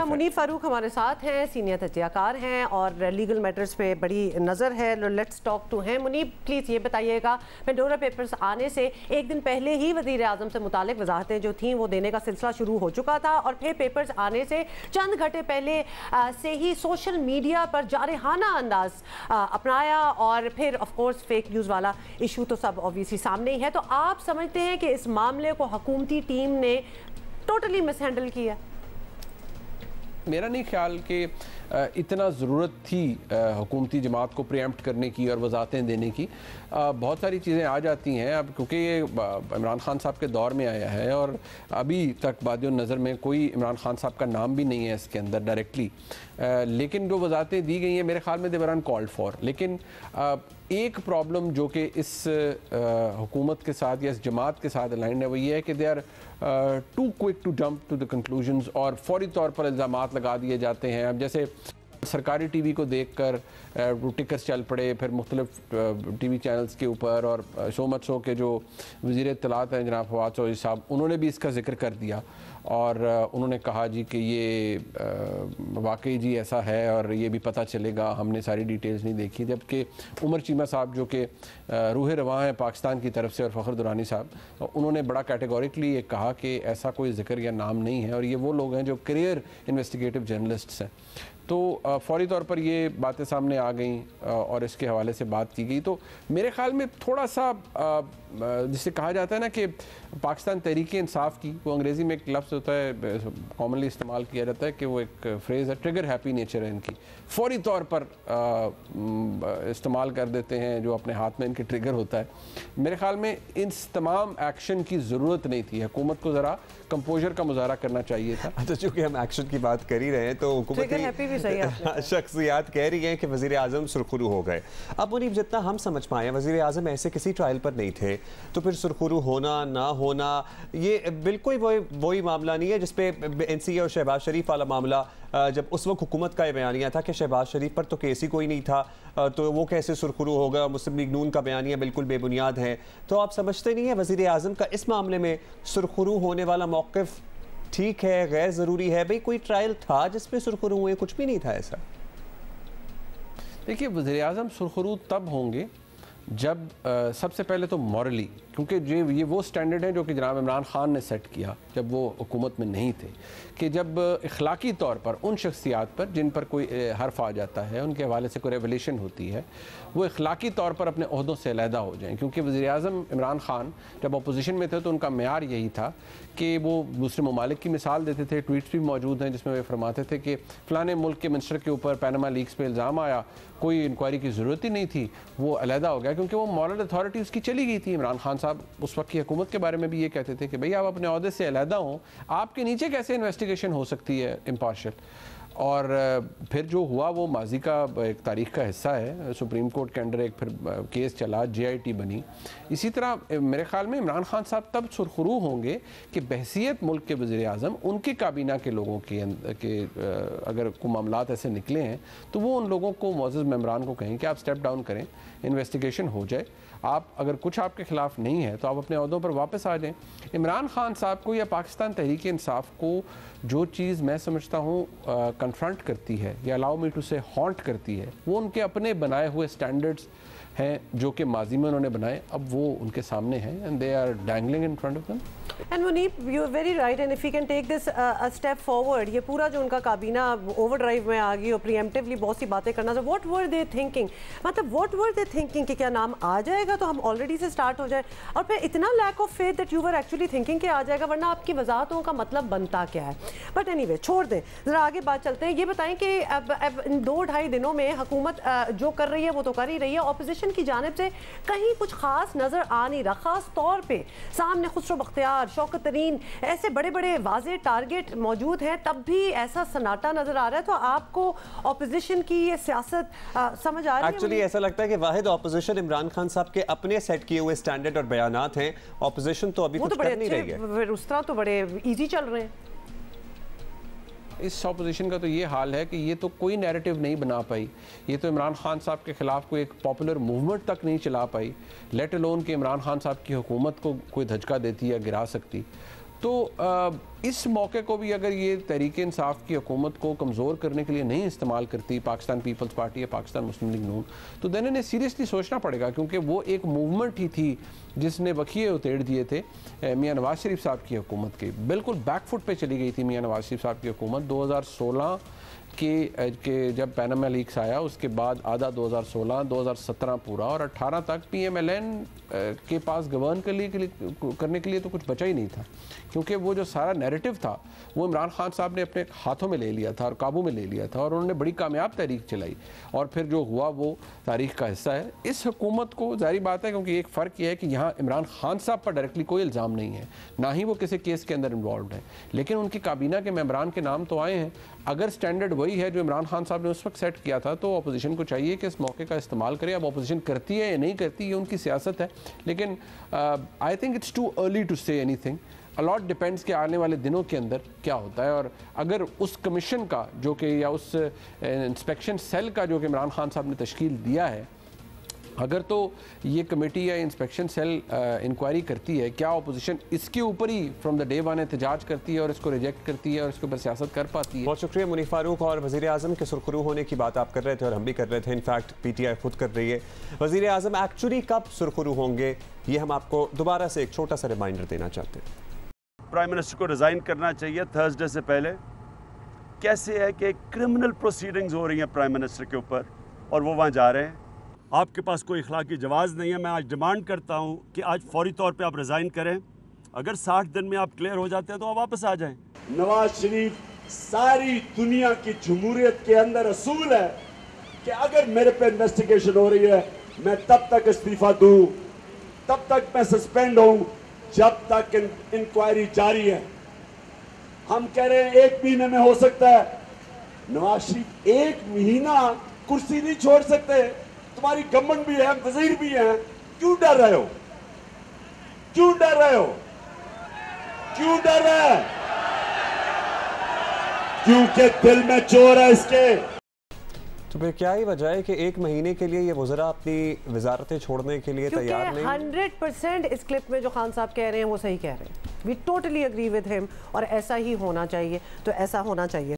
नाज़रीन, मुनीब फारूक हमारे साथ हैं, सीनियर तज्ज़ियाकार हैं और लीगल मैटर्स पे बड़ी नज़र है। लेट्स टॉक टू हैं। मुनीब, प्लीज़ ये बताइएगा, पेंडोरा पेपर्स आने से एक दिन पहले ही वज़ीर आज़म से मुतालिक वजाहतें जो थीं वो देने का सिलसिला शुरू हो चुका था और फिर पेपर्स आने से चंद घंटे पहले से ही सोशल मीडिया पर जारहाना अंदाज अपनाया और फिर ऑफकोर्स फेक न्यूज़ वाला इशू तो सब ऑब्वियसली सामने ही है। तो आप समझते हैं कि इस मामले को हुकूमती टीम ने टोटली मिसहैंडल किया? मेरा नहीं ख्याल कि इतना ज़रूरत थी हुकूमती जमात को प्रीएम्प्ट करने की और वजाहतें देने की। बहुत सारी चीज़ें आ जाती हैं अब, क्योंकि ये इमरान खान साहब के दौर में आया है और अभी तक बादियों नज़र में कोई इमरान खान साहब का नाम भी नहीं है इसके अंदर डायरेक्टली, लेकिन जो वजाहतें दी गई हैं मेरे ख्याल में दे वर अनकॉल्ड फॉर। लेकिन एक प्रॉब्लम जो कि इस हुकूमत के साथ या इस जमात के साथ अलाइंड है वो ये है कि they are too quick to jump to the conclusions और फौरी तौर पर इल्ज़ामात लगा दिए जाते हैं। अब जैसे सरकारी टीवी को देखकर टिकर्स चल पड़े, फिर मुख्तलिफ टीवी चैनल्स के ऊपर, और सो मच सो के जो वज़ीर इत्तलात हैं जनाब फवाद चौधरी साहब, उन्होंने भी इसका जिक्र कर दिया और उन्होंने कहा जी कि ये वाकई जी ऐसा है और ये भी पता चलेगा, हमने सारी डिटेल्स नहीं देखी। जबकि उमर चीमा साहब जो कि रूह रवां हैं पाकिस्तान की तरफ से और फ़खर दुरानी साहब, उन्होंने बड़ा कैटेगोरिकली ये कहा कि ऐसा कोई जिक्र या नाम नहीं है और ये वो लोग हैं जो करियर इन्वेस्टिगेटिव जर्नलिस्ट्स हैं। तो फौरी तौर पर ये बातें सामने आ गई और इसके हवाले से बात की गई। तो मेरे ख़्याल में थोड़ा सा जिसे कहा जाता है ना कि पाकिस्तान तहरीक इंसाफ की, वो अंग्रेज़ी में एक लफ्ज़ होता है कॉमनली इस्तेमाल किया जाता है कि वो एक फ्रेज़ है, ट्रिगर हैप्पी नेचर है इनकी, फौरी तौर पर इस्तेमाल कर देते हैं जो अपने हाथ में इनके ट्रिगर होता है। मेरे ख्याल में इन तमाम एक्शन की ज़रूरत नहीं थी, हुकूमत को ज़रा कंपोजर का मुजाहरा करना चाहिए था। तो चूँकि हम एक्शन की बात कर ही रहे हैं तो हुकूमती शख्सियात कह रही हैं कि वज़ीर आज़म सुरखरू हो गए। अब मुनीब, जितना हम समझ पाए वज़ीर आज़म ऐसे किसी ट्रायल पर नहीं थे, तो फिर सुरखरू होना ना होना ये बिल्कुल वही मामला नहीं है जिसपे NCA और शहबाज शरीफ वाला मामला, जब उस वक्त हुकूमत का बयानिया था कि शहबाज शरीफ पर तो केस ही कोई नहीं था तो वो कैसे सुरखरू होगा, मुस्लिम लीग नून का बयानिया बिल्कुल बेबुनियाद है। तो आप समझते नहीं है वज़ीर आज़म का इस मामले में सुरखरू होने वाला मौक़िफ़ ठीक है, गैर ज़रूरी है? भाई कोई ट्रायल था जिसमें सुरखरू हुए? कुछ भी नहीं था ऐसा। देखिए, वज़ीर आज़म सुरखरू तब होंगे जब सबसे पहले तो मॉरली, क्योंकि ये वो स्टैंडर्ड है जो कि जनाब इमरान खान ने सेट किया जब वो हुकूमत में नहीं थे, कि जब इखलाकी तौर पर उन शख्सियात पर जिन पर कोई हर्फ आ जाता है, उनके हवाले से कोई रेवलेशन होती है, वो इखलाकी तौर पर अपने ओहदों से अलहदा हो जाएं। क्योंकि वज़ीर आज़म इमरान खान जब अपोजिशन में थे तो उनका मेयार यही था कि वो दूसरे ममालिक की मिसाल देते थे। ट्वीट्स भी मौजूद हैं जिसमें वे फरमाते थे कि फ़लाने मुल्क के मिनिस्टर के ऊपर पैनामा लीक्स पे इल्ज़ाम आया, कोई इंक्वायरी की ज़रूरत ही नहीं थी, वो अलहदा हो गया, क्योंकि वो मॉरल अथॉरिटी उसकी चली गई थी। इमरान खान साहब उस वक्त की हुकूमत के बारे में भी ये कहते थे कि भाई आप अपने ओहदे से अलहदा हों, आपके नीचे कैसे इन्वेस्टिगेशन हो सकती है इम्पार्शियल। और फिर जो हुआ वो माजी का एक तारीख का हिस्सा है। सुप्रीम कोर्ट के अंडर एक फिर केस चला, JIT बनी। इसी तरह मेरे ख़्याल में इमरान खान साहब तब सुरखरू होंगे कि बहसीत मुल्क के वज़ीर आज़म उनके काबीना के लोगों के अगर कोई मामलात ऐसे निकले हैं तो वो उन लोगों को, मुअज़्ज़ज़ मेंबरान को कहें कि आप स्टेप डाउन करें, इन्वेस्टिगेशन हो जाए, आप अगर कुछ आपके ख़िलाफ़ नहीं है तो आप अपने ओहदों पर वापस आ जाएं। इमरान खान साहब को या पाकिस्तान तहरीक इंसाफ को जो चीज़ मैं समझता हूँ कन्फ्रंट करती है या अलाउ मी टू से हॉन्ट करती है, वो उनके अपने बनाए हुए स्टैंडर्ड्स हैं जो कि माजी में उन्होंने बनाए, अब वो उनके सामने हैं and they are dangling in front of them. And Munib, you are very right, and if you can take this a step forward, ये पूरा जो उनका काबीना ओवरड्राइव में आ गई और प्रीएम्प्टिवली बहुत सी बातें करना, व्हाट वर दे थिंकिंग, मतलब व्हाट वर दे थिंकिंग कि क्या नाम आ जाएगा तो हम ऑलरेडी से स्टार्ट हो जाए, और फिर इतना lack of faith that you were actually thinking कि आ जाएगा, वरना आपकी वजाहतों का मतलब बनता क्या है। बट एनीवे छोड़ दें, ज़रा आगे बात चलते हैं। ये बताएं कि अब इन 2-2.5 दिनों में हुकूमत जो कर रही है वो तो कर ही रही है, ऑपोजिशन की जानिब से कहीं कुछ खास नजर आ नहीं रहा, खास तौर पे सामने खुसरो बख्तियार, शौकत तरीन, ऐसे बड़े बड़े वाज़े टारगेट मौजूद हैं, तब भी ऐसा सन्नाटा नजर आ रहा है। तो आपको ऑपोजिशन की ये सियासत समझ आ रही है? एक्चुअली ऐसा लगता है कि वाहिद ऑपोजिशन इमरान खान साहब के अपने सेट किए हुए स्टैंडर्ड और बयानात हैं, ऑपोजिशन तो अभी कुछ कर नहीं रही है, उस तरह तो बड़े ईजी चल रहे हैं। इस ऑपोजिशन का तो ये हाल है कि ये तो कोई नैरेटिव नहीं बना पाई, ये तो इमरान खान साहब के ख़िलाफ़ कोई एक पॉपुलर मूवमेंट तक नहीं चला पाई, लेट अलोन कि इमरान खान साहब की हुकूमत को कोई धचका देती या गिरा सकती। तो इस मौके को भी अगर ये तहरीक इंसाफ की हुकूमत को कमज़ोर करने के लिए नहीं इस्तेमाल करती पाकिस्तान पीपल्स पार्टी या पाकिस्तान मुस्लिम लीग नून, तो देन इन्हें सीरियसली सोचना पड़ेगा, क्योंकि वो एक मूवमेंट ही थी जिसने बखिए उतेड़ दिए थे मियां नवाज शरीफ साहब की हुकूमत के। बिल्कुल बैकफुट पे चली गई थी मियां नवाज शरीफ साहब की हुकूमत। 2016 के जब पैनामा लीक्स आया उसके बाद आधा 2016, 2017 पूरा और 18 तक PMLN के पास गवर्न करने के लिए तो कुछ बचा ही नहीं था, क्योंकि वो जो सारा नैरेटिव था वो इमरान खान साहब ने अपने हाथों में ले लिया था और काबू में ले लिया था, और उन्होंने बड़ी कामयाब तहरीक चलाई और फिर जो हुआ वो तारीख का हिस्सा है। इस हुकूमत को जाहिर बात है, क्योंकि एक फ़र्क यह है कि यहाँ इमरान खान साहब पर डायरेक्टली कोई इल्ज़ाम नहीं है, ना ही वो किसी केस के अंदर इन्वॉल्व है, लेकिन उनकी काबीना के मेंबरान के नाम तो आए हैं। अगर स्टैंडर्ड वही है जो इमरान खान साहब ने उस वक्त सेट किया था, तो अपोजिशन को चाहिए कि इस मौके का इस्तेमाल करे। अब अपोजिशन करती है या नहीं करती, ये उनकी सियासत है, लेकिन I think it's too early to say anything. A lot depends कि आने वाले दिनों के अंदर क्या होता है, और अगर उस कमीशन का जो कि या उस इंस्पेक्शन सेल का जो कि इमरान खान साहब ने तश्कील दिया है, अगर तो ये कमेटी या इंस्पेक्शन सेल इंक्वायरी करती है, क्या अपोजिशन इसके ऊपर ही फ्रॉम द डे वन एहतजाज करती है और इसको रिजेक्ट करती है और इसके ऊपर सियासत कर पाती है। बहुत शुक्रिया मुनीफ फारूक। और वज़ीर आज़म के सुरखरू होने की बात आप कर रहे थे और हम भी कर रहे थे, इनफैक्ट PTI खुद कर रही है। वज़ीर आज़म एक्चुअली कब सुरखरू होंगे, ये हम आपको दोबारा से एक छोटा सा रिमाइंडर देना चाहते हैं। प्राइम मिनिस्टर को रिज़ाइन करना चाहिए थर्सडे से पहले। कैसे है कि क्रिमिनल प्रोसीडिंग्स हो रही हैं प्राइम मिनिस्टर के ऊपर और वो वहाँ जा रहे हैं। आपके पास कोई इखलाकी जवाज़ नहीं है। मैं आज डिमांड करता हूँ कि आज फौरी तौर पे आप रिज़ाइन करें। अगर 60 दिन में आप क्लियर हो जाते हैं तो आप वापस आ जाएं। नवाज शरीफ सारी दुनिया की जमहूरियत के अंदर असूल है कि अगर मेरे पे इन्वेस्टिगेशन हो रही है, मैं तब तक इस्तीफा दूं, तब तक मैं सस्पेंड हूं, जब तक इंक्वायरी जारी है। हम कह रहे हैं 1 महीने में हो सकता है। नवाज शरीफ 1 महीना कुर्सी नहीं छोड़ सकते। तुम्हारी गवर्नमेंट भी है, वजीर भी हैं, क्यों डर रहे हो? क्यों डर रहे हो? क्यों डर रहे हैं? क्योंकि दिल में चोर है इसके। तो फिर क्या ही वजह है कि 1 महीने के लिए ये वज़रा अपनी वजारतें छोड़ने के लिए तैयार नहीं? 100% इस क्लिप में जो खान साहब कह रहे हैं वो सही कह रहे हैं। We totally agree with him, और ऐसा ही होना चाहिए, तो ऐसा होना चाहिए।